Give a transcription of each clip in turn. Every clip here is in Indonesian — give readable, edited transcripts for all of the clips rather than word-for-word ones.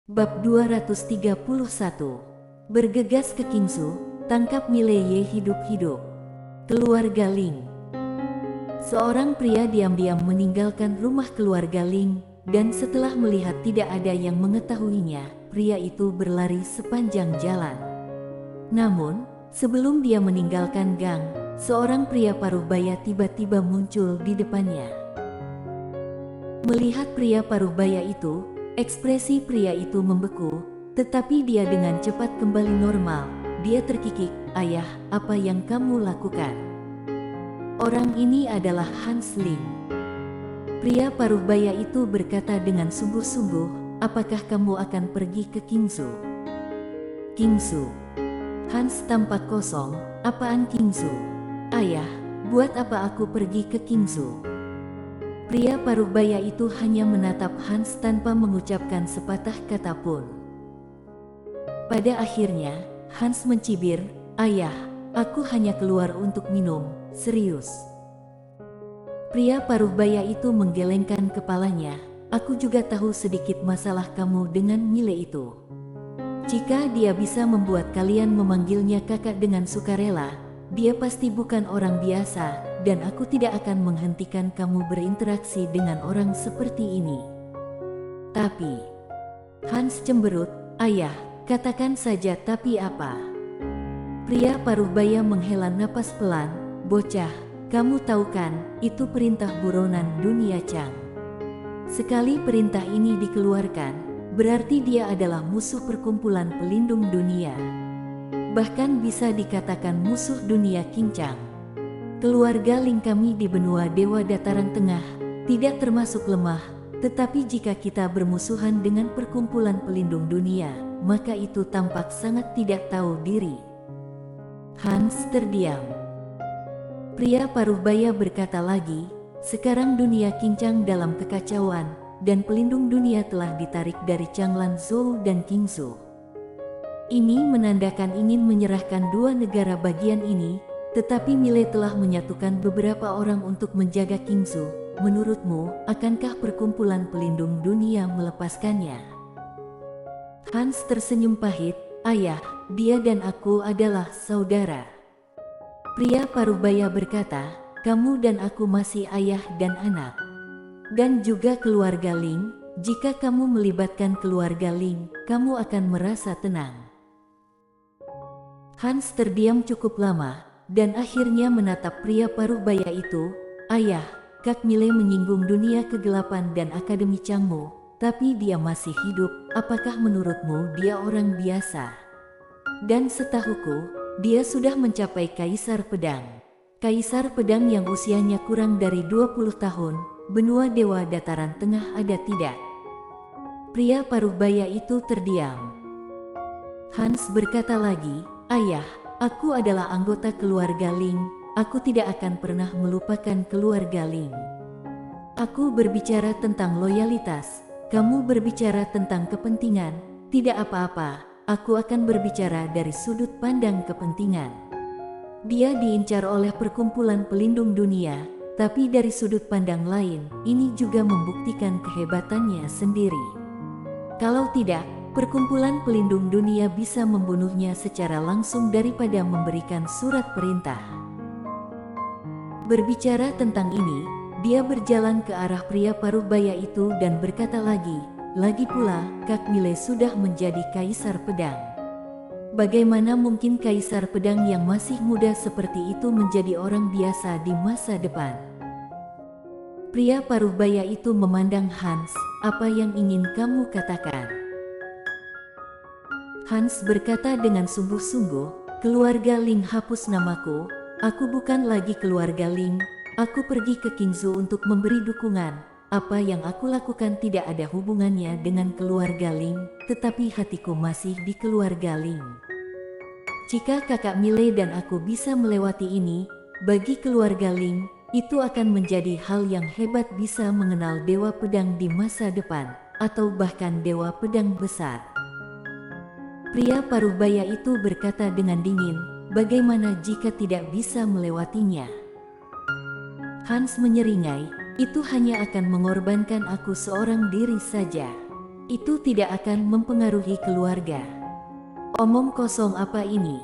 Bab 231. Bergegas ke Kingsu, tangkap Mileye hidup-hidup. Keluarga Ling. Seorang pria diam-diam meninggalkan rumah keluarga Ling, dan setelah melihat tidak ada yang mengetahuinya, pria itu berlari sepanjang jalan. Namun, sebelum dia meninggalkan gang, seorang pria paruh baya tiba-tiba muncul di depannya. Melihat pria paruh baya itu, ekspresi pria itu membeku, tetapi dia dengan cepat kembali normal. Dia terkikik, "Ayah, apa yang kamu lakukan?" Orang ini adalah Hans Ling. Pria paruh baya itu berkata dengan sungguh-sungguh, "Apakah kamu akan pergi ke Kingsu?" Kingsu. Hans tampak kosong. "Apaan Kingsu? Ayah, buat apa aku pergi ke Kingsu?" Pria paruh baya itu hanya menatap Hans tanpa mengucapkan sepatah kata pun. Pada akhirnya, Hans mencibir, "Ayah, aku hanya keluar untuk minum, serius." Pria paruh baya itu menggelengkan kepalanya, "Aku juga tahu sedikit masalah kamu dengan Mile itu. Jika dia bisa membuat kalian memanggilnya kakak dengan sukarela, dia pasti bukan orang biasa. Dan aku tidak akan menghentikan kamu berinteraksi dengan orang seperti ini." Tapi Hans cemberut, "Ayah, katakan saja tapi apa?" Pria paruh baya menghela napas pelan, "Bocah, kamu tahu kan, itu perintah buronan dunia Chang. Sekali perintah ini dikeluarkan, berarti dia adalah musuh perkumpulan pelindung dunia. Bahkan bisa dikatakan musuh dunia King Chang. Keluarga Ling kami di benua Dewa Dataran Tengah tidak termasuk lemah, tetapi jika kita bermusuhan dengan perkumpulan pelindung dunia, maka itu tampak sangat tidak tahu diri." Hans terdiam. Pria paruh baya berkata lagi, "Sekarang dunia King dalam kekacauan, dan pelindung dunia telah ditarik dari Changlan Zhou dan Kingsu. Ini menandakan ingin menyerahkan dua negara bagian ini. Tetapi Mile telah menyatukan beberapa orang untuk menjaga Kingsu. Menurutmu, akankah perkumpulan pelindung dunia melepaskannya?" Hans tersenyum pahit, "Ayah, dia dan aku adalah saudara." Pria paruh baya berkata, "Kamu dan aku masih ayah dan anak. Dan juga keluarga Ling, jika kamu melibatkan keluarga Ling, kamu akan merasa tenang." Hans terdiam cukup lama, dan akhirnya menatap pria paruh baya itu, "Ayah, Kak Mile menyinggung dunia kegelapan dan Akademi Changmu, tapi dia masih hidup. Apakah menurutmu dia orang biasa? Dan setahuku, dia sudah mencapai Kaisar Pedang. Kaisar Pedang yang usianya kurang dari 20 tahun, benua Dewa Dataran Tengah ada tidak?" Pria paruh baya itu terdiam. Hans berkata lagi, "Ayah, aku adalah anggota keluarga Ling. Aku tidak akan pernah melupakan keluarga Ling. Aku berbicara tentang loyalitas, kamu berbicara tentang kepentingan. Tidak apa-apa, aku akan berbicara dari sudut pandang kepentingan. Dia diincar oleh perkumpulan pelindung dunia, tapi dari sudut pandang lain, ini juga membuktikan kehebatannya sendiri. Kalau tidak, perkumpulan pelindung dunia bisa membunuhnya secara langsung daripada memberikan surat perintah." Berbicara tentang ini, dia berjalan ke arah pria paruh baya itu dan berkata lagi, "Lagi pula, Kak Mile sudah menjadi Kaisar Pedang. Bagaimana mungkin Kaisar Pedang yang masih muda seperti itu menjadi orang biasa di masa depan?" Pria paruh baya itu memandang Hans, "Apa yang ingin kamu katakan?" Hans berkata dengan sungguh-sungguh, "Keluarga Ling hapus namaku. Aku bukan lagi keluarga Ling. Aku pergi ke Kingsu untuk memberi dukungan. Apa yang aku lakukan tidak ada hubungannya dengan keluarga Ling, tetapi hatiku masih di keluarga Ling. Jika kakak Mile dan aku bisa melewati ini, bagi keluarga Ling, itu akan menjadi hal yang hebat bisa mengenal Dewa Pedang di masa depan, atau bahkan Dewa Pedang besar." Pria paruh baya itu berkata dengan dingin, "Bagaimana jika tidak bisa melewatinya?" Hans menyeringai, "Itu hanya akan mengorbankan aku seorang diri saja." Itu tidak akan mempengaruhi keluarga. Omong kosong apa ini?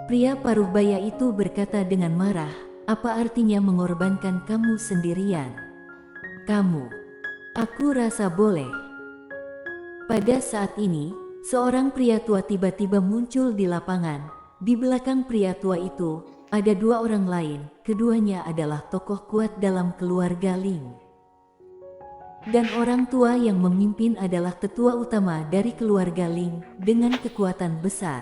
Pria paruh baya itu berkata dengan marah, apa artinya mengorbankan kamu sendirian? Kamu, aku rasa boleh. Pada saat ini, seorang pria tua tiba-tiba muncul di lapangan. Di belakang pria tua itu, ada dua orang lain, keduanya adalah tokoh kuat dalam keluarga Ling. Dan orang tua yang memimpin adalah tetua utama dari keluarga Ling dengan kekuatan besar.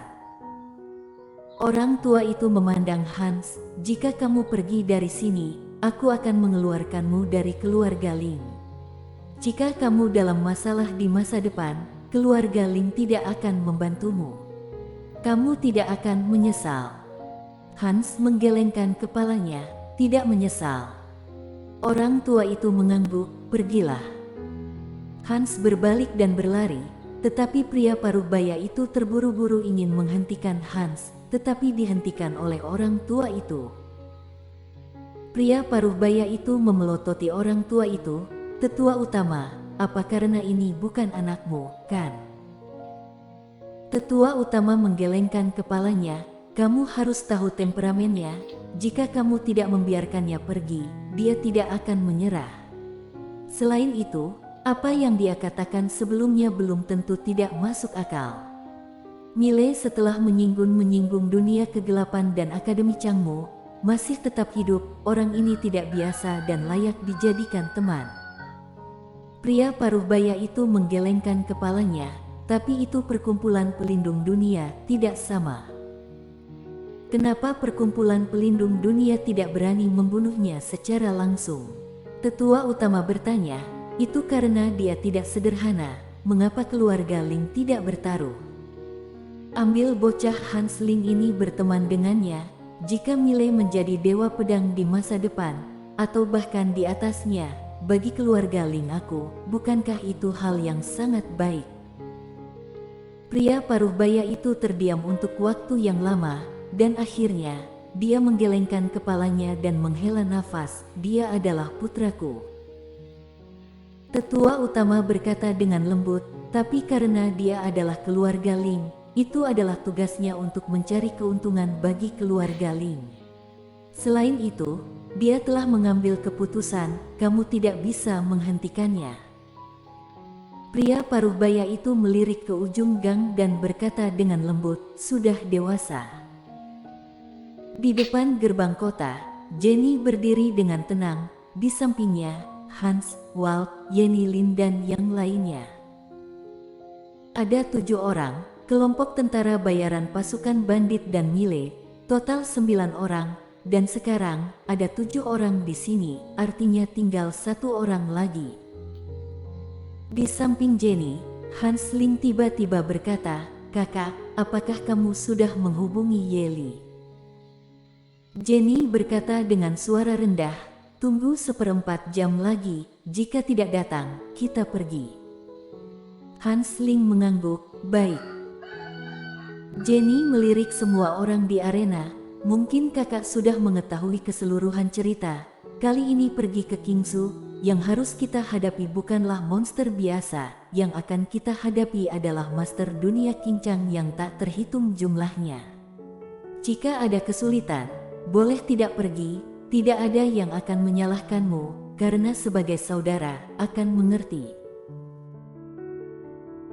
Orang tua itu memandang Hans, jika kamu pergi dari sini, aku akan mengeluarkanmu dari keluarga Ling. Jika kamu dalam masalah di masa depan, keluarga Ling tidak akan membantumu. Kamu tidak akan menyesal. Hans menggelengkan kepalanya, tidak menyesal. Orang tua itu mengangguk, pergilah. Hans berbalik dan berlari, tetapi pria paruh baya itu terburu-buru ingin menghentikan Hans, tetapi dihentikan oleh orang tua itu. Pria paruh baya itu memelototi orang tua itu, tetua utama, apa karena ini bukan anakmu, kan? Tetua utama menggelengkan kepalanya, kamu harus tahu temperamennya, jika kamu tidak membiarkannya pergi, dia tidak akan menyerah. Selain itu, apa yang dia katakan sebelumnya belum tentu tidak masuk akal. Mile setelah menyinggung dunia kegelapan dan Akademi Changmu, masih tetap hidup, orang ini tidak biasa dan layak dijadikan teman. Pria paruh baya itu menggelengkan kepalanya, tapi itu perkumpulan pelindung dunia, tidak sama. Kenapa perkumpulan pelindung dunia tidak berani membunuhnya secara langsung? Tetua utama bertanya, itu karena dia tidak sederhana, mengapa keluarga Ling tidak bertaruh? Ambil bocah Hans Ling ini berteman dengannya, jika Mile menjadi dewa pedang di masa depan, atau bahkan di atasnya, bagi keluarga Ling aku, bukankah itu hal yang sangat baik? Pria paruh baya itu terdiam untuk waktu yang lama, dan akhirnya, dia menggelengkan kepalanya dan menghela nafas, dia adalah putraku. Tetua utama berkata dengan lembut, tapi karena dia adalah keluarga Ling, itu adalah tugasnya untuk mencari keuntungan bagi keluarga Ling. Selain itu, dia telah mengambil keputusan, kamu tidak bisa menghentikannya. Pria paruh baya itu melirik ke ujung gang dan berkata dengan lembut, sudah dewasa. Di depan gerbang kota, Jenny berdiri dengan tenang, di sampingnya, Hans, Walt, Yenny Lin dan yang lainnya. Ada 7 orang, kelompok tentara bayaran pasukan bandit dan Mile, total 9 orang, dan sekarang ada 7 orang di sini, artinya tinggal 1 orang lagi. Di samping Jenny, Hans Ling tiba-tiba berkata, kakak, apakah kamu sudah menghubungi Yeli? Jenny berkata dengan suara rendah, tunggu 1/4 jam lagi, jika tidak datang, kita pergi. Hans Ling mengangguk, baik. Jenny melirik semua orang di arena, mungkin kakak sudah mengetahui keseluruhan cerita, kali ini pergi ke Kingsu, yang harus kita hadapi bukanlah monster biasa, yang akan kita hadapi adalah master dunia King-Chang yang tak terhitung jumlahnya. Jika ada kesulitan, boleh tidak pergi, tidak ada yang akan menyalahkanmu, karena sebagai saudara, akan mengerti.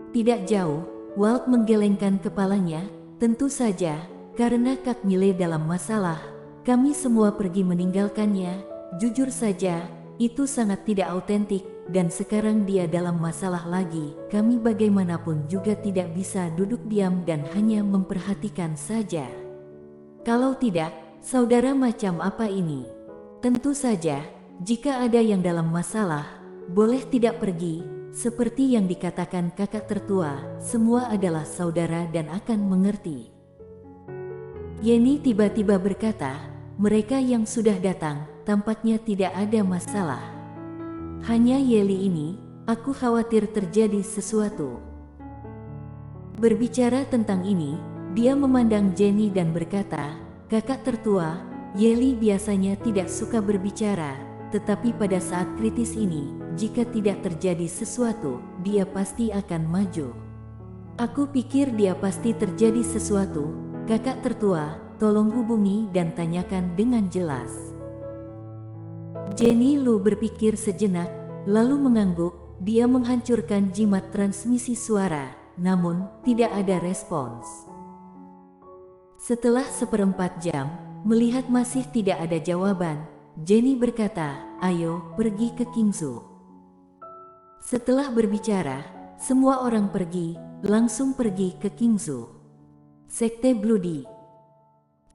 Tidak jauh, Walt menggelengkan kepalanya, tentu saja, karena Kak Mile dalam masalah, kami semua pergi meninggalkannya, jujur saja, itu sangat tidak autentik, dan sekarang dia dalam masalah lagi, kami bagaimanapun juga tidak bisa duduk diam dan hanya memperhatikan saja. Kalau tidak, saudara macam apa ini? Tentu saja, jika ada yang dalam masalah, boleh tidak pergi. Seperti yang dikatakan kakak tertua, semua adalah saudara dan akan mengerti. Yenny tiba-tiba berkata, mereka yang sudah datang, tampaknya tidak ada masalah. Hanya Yeli ini, aku khawatir terjadi sesuatu. Berbicara tentang ini, dia memandang Jenny dan berkata, kakak tertua, Yeli biasanya tidak suka berbicara, tetapi pada saat kritis ini, jika tidak terjadi sesuatu, dia pasti akan maju. Aku pikir dia pasti terjadi sesuatu. Kakak tertua, tolong hubungi dan tanyakan dengan jelas. Jenny Lu berpikir sejenak, lalu mengangguk. Dia menghancurkan jimat transmisi suara, namun tidak ada respons. Setelah 1/4 jam, melihat masih tidak ada jawaban, Jenny berkata, "Ayo, pergi ke Qingzhou." Setelah berbicara, semua orang langsung pergi ke Qingzhou. Sekte Bloody.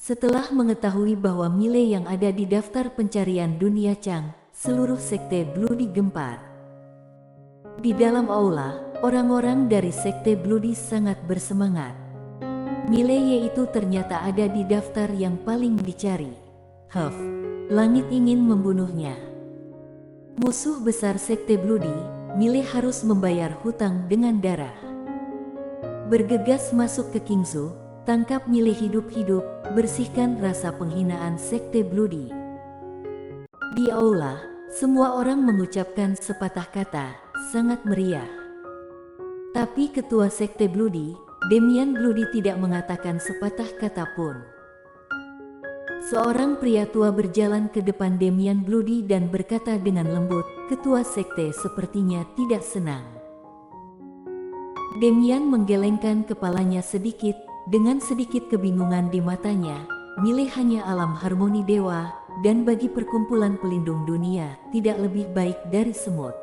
Setelah mengetahui bahwa Miley yang ada di daftar pencarian dunia Chang, seluruh sekte Bloody gempar. Di dalam aula, orang-orang dari sekte Bloody sangat bersemangat. Miley yaitu ternyata ada di daftar yang paling dicari. Langit ingin membunuhnya. Musuh besar sekte Bloody, Miley harus membayar hutang dengan darah. Bergegas masuk ke Qingzhou, tangkap Miley hidup-hidup, bersihkan rasa penghinaan sekte Bloody. Di aula, semua orang mengucapkan sepatah kata, sangat meriah. Tapi ketua sekte Bloody, Damian Bloody tidak mengatakan sepatah kata pun. Seorang pria tua berjalan ke depan Damian Bloody dan berkata dengan lembut, "Ketua sekte sepertinya tidak senang." Damian menggelengkan kepalanya sedikit, dengan sedikit kebingungan di matanya. Miley hanya alam harmoni dewa, dan bagi perkumpulan pelindung dunia, tidak lebih baik dari semut.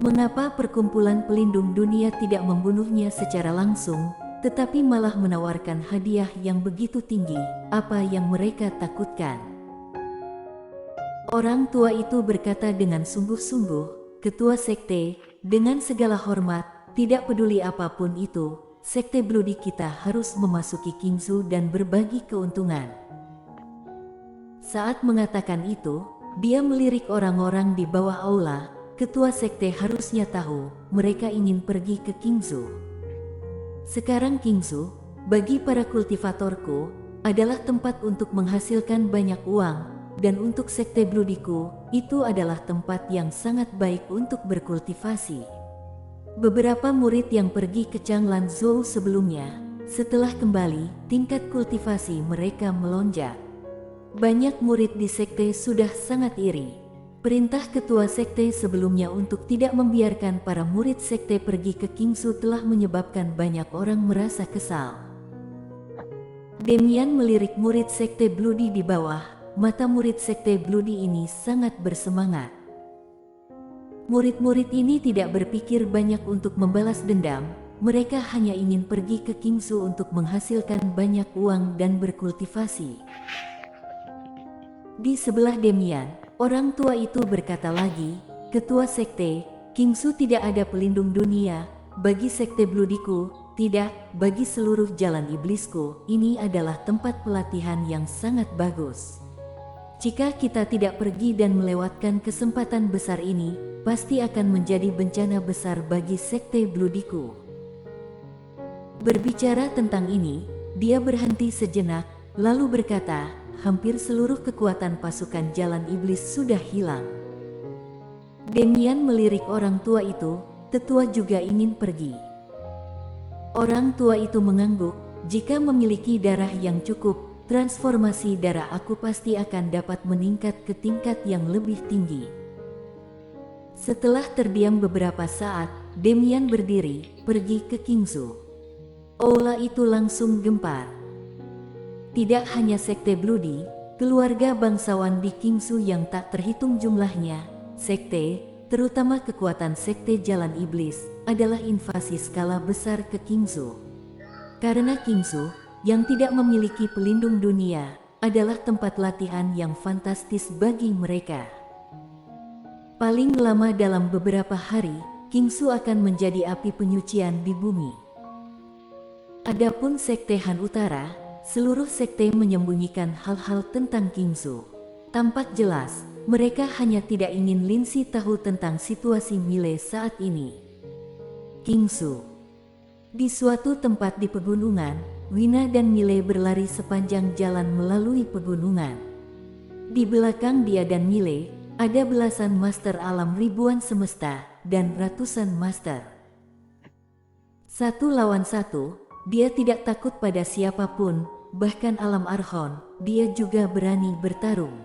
Mengapa perkumpulan pelindung dunia tidak membunuhnya secara langsung, tetapi malah menawarkan hadiah yang begitu tinggi? Apa yang mereka takutkan? Orang tua itu berkata dengan sungguh-sungguh, "Ketua sekte, dengan segala hormat, tidak peduli apapun itu, sekte Bloody kita harus memasuki Qingzhou dan berbagi keuntungan." Saat mengatakan itu, dia melirik orang-orang di bawah aula. Ketua sekte harusnya tahu, mereka ingin pergi ke Qingzhou. Sekarang Qingzhou, bagi para kultivatorku, adalah tempat untuk menghasilkan banyak uang, dan untuk sekte Bloodyku, itu adalah tempat yang sangat baik untuk berkultivasi. Beberapa murid yang pergi ke Changlanzhou sebelumnya, setelah kembali, tingkat kultivasi mereka melonjak. Banyak murid di sekte sudah sangat iri. Perintah ketua sekte sebelumnya untuk tidak membiarkan para murid sekte pergi ke Qingzhou telah menyebabkan banyak orang merasa kesal. Damian melirik murid sekte Bloody di bawah. Mata murid sekte Bloody ini sangat bersemangat. Murid-murid ini tidak berpikir banyak untuk membalas dendam. Mereka hanya ingin pergi ke Qingzhou untuk menghasilkan banyak uang dan berkultivasi. Di sebelah Damian, orang tua itu berkata lagi, "Ketua sekte, Qingzhou tidak ada pelindung dunia. Bagi sekte Bloodyku, tidak, bagi seluruh jalan iblisku, ini adalah tempat pelatihan yang sangat bagus. Jika kita tidak pergi dan melewatkan kesempatan besar ini, pasti akan menjadi bencana besar bagi sekte Bloodyku." Berbicara tentang ini, dia berhenti sejenak, lalu berkata, "Hampir seluruh kekuatan pasukan jalan iblis sudah hilang." Damian melirik orang tua itu, "Tetua juga ingin pergi." Orang tua itu mengangguk, "Jika memiliki darah yang cukup, transformasi darah aku pasti akan dapat meningkat ke tingkat yang lebih tinggi." Setelah terdiam beberapa saat, Damian berdiri, pergi ke Qingzhou. Aula itu langsung gempar. Tidak hanya sekte Bloody, keluarga bangsawan di Qingzhou yang tak terhitung jumlahnya, sekte, terutama kekuatan sekte jalan iblis, adalah invasi skala besar ke Qingzhou. Karena Qingzhou, yang tidak memiliki pelindung dunia, adalah tempat latihan yang fantastis bagi mereka. Paling lama dalam beberapa hari, Qingzhou akan menjadi api penyucian di bumi. Adapun sekte Han Utara, seluruh sekte menyembunyikan hal-hal tentang Qingzhou. Tampak jelas, mereka hanya tidak ingin Lindsay tahu tentang situasi Miley saat ini. Qingzhou. Di suatu tempat di pegunungan, Wina dan Miley berlari sepanjang jalan melalui pegunungan. Di belakang dia dan Miley, ada belasan master alam ribuan semesta, dan ratusan master. Satu lawan satu, dia tidak takut pada siapapun, bahkan alam Archon, dia juga berani bertarung.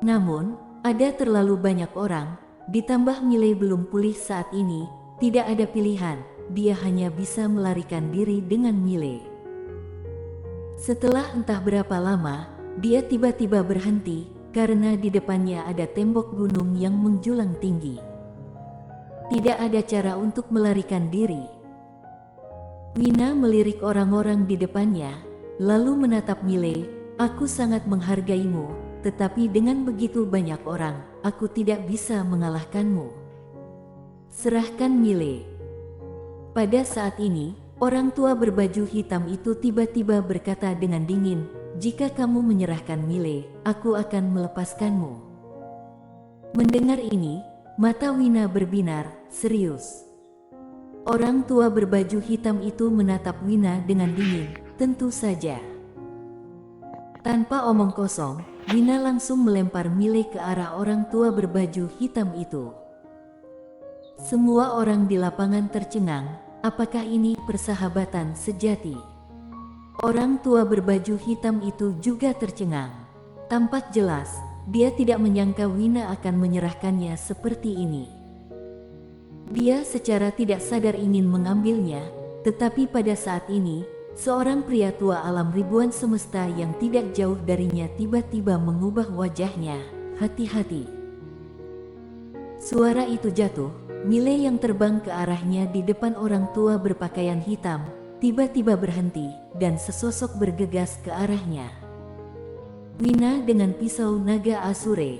Namun, ada terlalu banyak orang, ditambah Mile belum pulih saat ini, tidak ada pilihan, dia hanya bisa melarikan diri dengan Mile. Setelah entah berapa lama, dia tiba-tiba berhenti, karena di depannya ada tembok gunung yang menjulang tinggi. Tidak ada cara untuk melarikan diri. Wina melirik orang-orang di depannya, lalu menatap Mile. Aku sangat menghargaimu, tetapi dengan begitu banyak orang, aku tidak bisa mengalahkanmu. Serahkan Mile. Pada saat ini, orang tua berbaju hitam itu tiba-tiba berkata dengan dingin, jika kamu menyerahkan Mile, aku akan melepaskanmu. Mendengar ini, mata Wina berbinar, serius. Orang tua berbaju hitam itu menatap Wina dengan dingin, tentu saja. Tanpa omong kosong, Wina langsung melempar Mile ke arah orang tua berbaju hitam itu. Semua orang di lapangan tercengang, apakah ini persahabatan sejati? Orang tua berbaju hitam itu juga tercengang. Tampak jelas, dia tidak menyangka Wina akan menyerahkannya seperti ini. Dia secara tidak sadar ingin mengambilnya, tetapi pada saat ini, seorang pria tua alam ribuan semesta yang tidak jauh darinya tiba-tiba mengubah wajahnya. Hati-hati. Suara itu jatuh, Mile yang terbang ke arahnya di depan orang tua berpakaian hitam, tiba-tiba berhenti, dan sesosok bergegas ke arahnya. Wina dengan pisau naga Asure.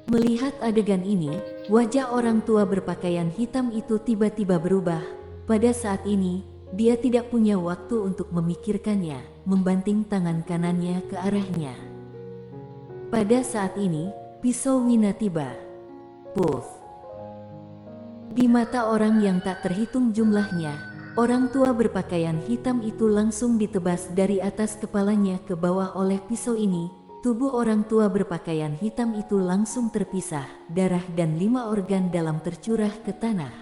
Melihat adegan ini, wajah orang tua berpakaian hitam itu tiba-tiba berubah. Pada saat ini, dia tidak punya waktu untuk memikirkannya, membanting tangan kanannya ke arahnya. Pada saat ini, pisau Wina tiba. Puff. Di mata orang yang tak terhitung jumlahnya, orang tua berpakaian hitam itu langsung ditebas dari atas kepalanya ke bawah oleh pisau ini. Tubuh orang tua berpakaian hitam itu langsung terpisah, darah dan 5 organ dalam tercurah ke tanah.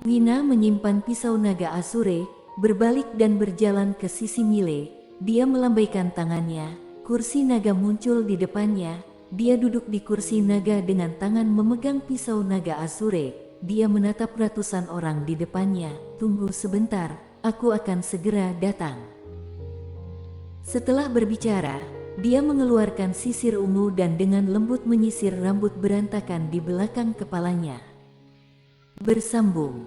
Wina menyimpan pisau naga Asure, berbalik dan berjalan ke sisi Mile. Dia melambaikan tangannya, kursi naga muncul di depannya. Dia duduk di kursi naga dengan tangan memegang pisau naga Asure. Dia menatap ratusan orang di depannya. Tunggu sebentar, aku akan segera datang. Setelah berbicara, dia mengeluarkan sisir ungu dan dengan lembut menyisir rambut berantakan di belakang kepalanya. Bersambung.